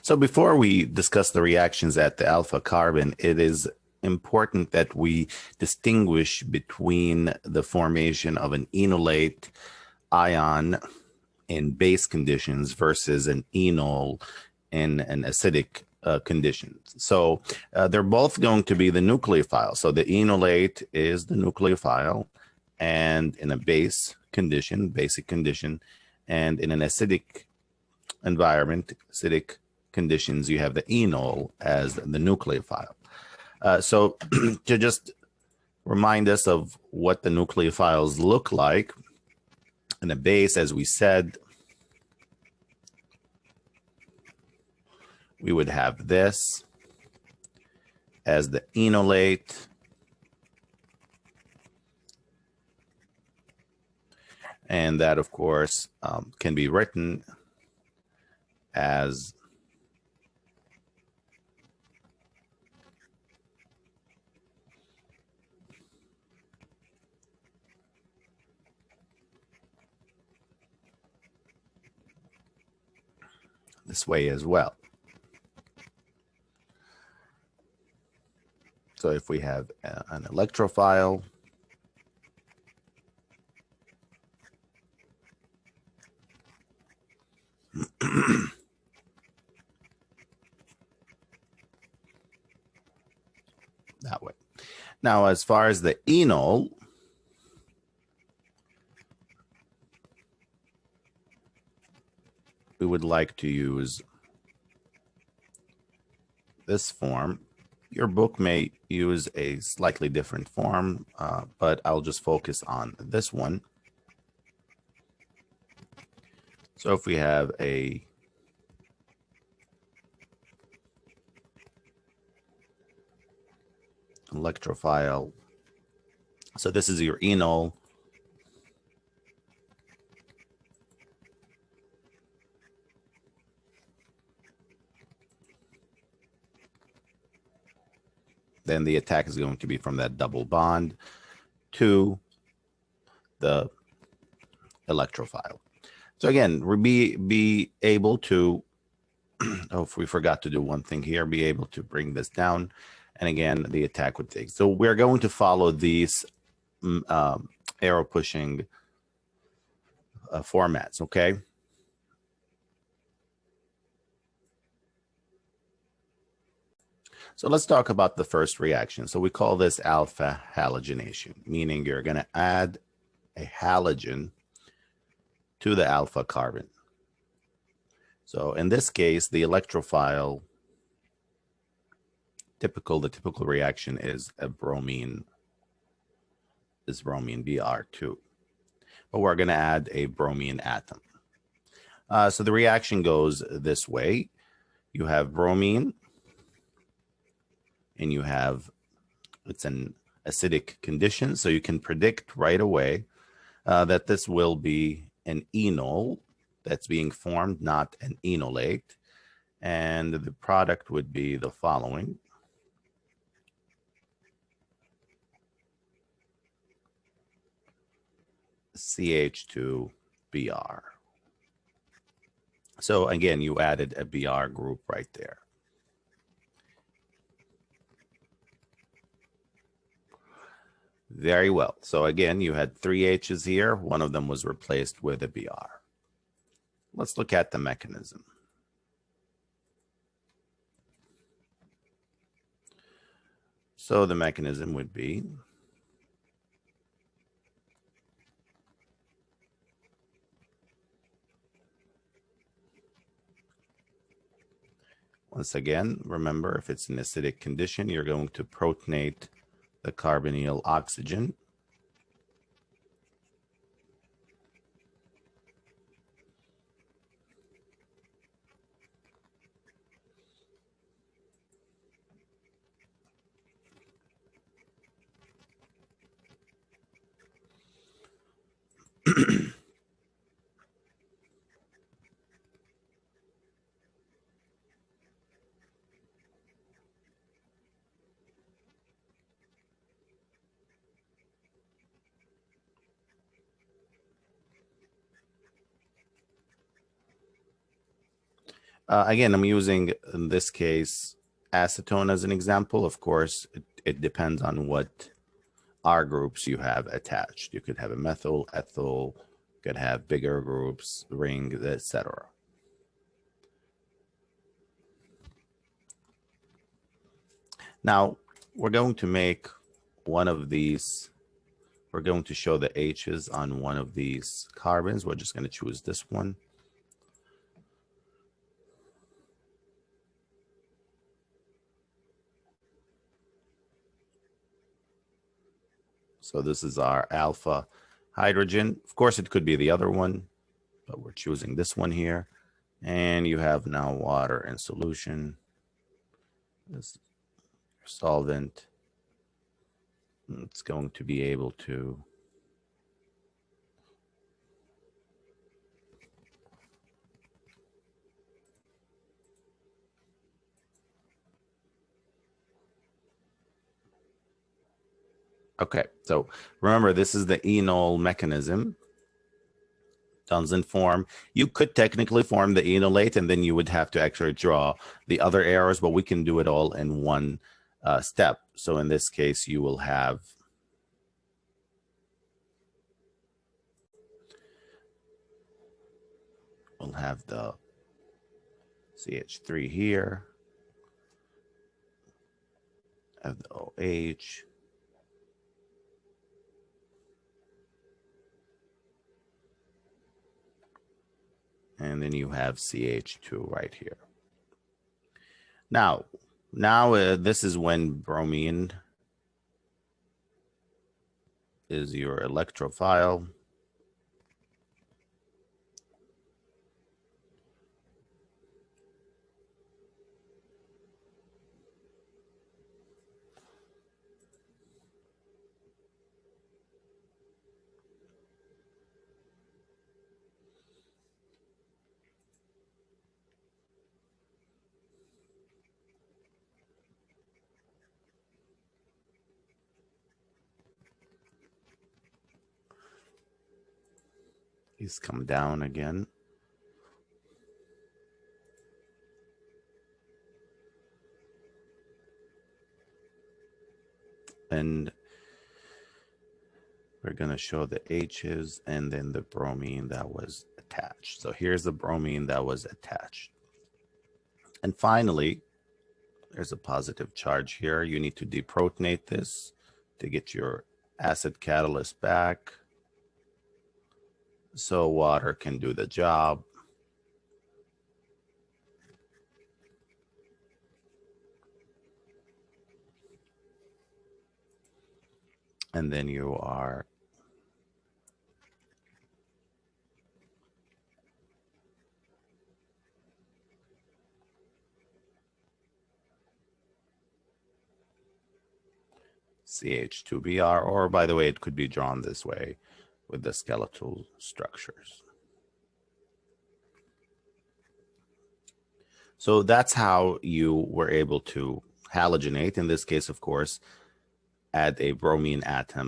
So before we discuss the reactions at the alpha carbon, it is important that we distinguish between the formation of an enolate ion in base conditions versus an enol in an acidic condition. So they're both going to be the nucleophile. So the enolate is the nucleophile, and in a base condition, basic condition, and in an acidic environment, acidic conditions, you have the enol as the nucleophile. So to just remind us of what the nucleophiles look like, in the base, as we said, we would have this as the enolate, and that, of course, can be written as this way as well. So if we have an electrophile, that way. Now, as far as the enol, we would like to use this form. Your book may use a slightly different form, but I'll just focus on this one. So if we have a electrophile, so this is your enol, then the attack is going to be from that double bond to the electrophile. So again, be able to, oh, if we forgot to do one thing here, be able to bring this down. And again, the attack would take. So we're going to follow these arrow pushing formats, okay? So let's talk about the first reaction. So we call this alpha halogenation, meaning you're going to add a halogen to the alpha carbon. So in this case, the electrophile, the typical reaction is a bromine, is bromine Br2. But we're going to add a bromine atom. So the reaction goes this way. You have bromine, and you have, it's an acidic condition, so you can predict right away that this will be an enol that's being formed, not an enolate. And the product would be the following. CH2Br. So again, you added a Br group right there. Very well. So again, you had 3 H's here. One of them was replaced with a Br. Let's look at the mechanism. So the mechanism would be once again, remember, if it's an acidic condition, you're going to protonate the carbonyl oxygen. Again, I'm using, in this case, acetone as an example. Of course, it depends on what R groups you have attached. You could have a methyl, ethyl, you could have bigger groups, rings, etc. Now, we're going to make one of these. We're going to show the H's on one of these carbons. We're just going to choose this one. So this is our alpha hydrogen. Of course, it could be the other one, but we're choosing this one here. And you have now water in solution. This solvent. It's going to be able to okay, so remember, this is the enol mechanism. Doesn't form. You could technically form the enolate, and then you would have to actually draw the other arrows, but we can do it all in one step. So in this case, you will have the CH3 here, have the OH. And then you have CH2 right here. Now this is when bromine is your electrophile. He's come down again. And we're going to show the H's and then the bromine that was attached. So here's the bromine that was attached. And finally, there's a positive charge here. You need to deprotonate this to get your acid catalyst back, so water can do the job. And then you are CH2Br, or by the way, it could be drawn this way with the skeletal structures. So that's how you were able to halogenate. In this case, of course, add a bromine atom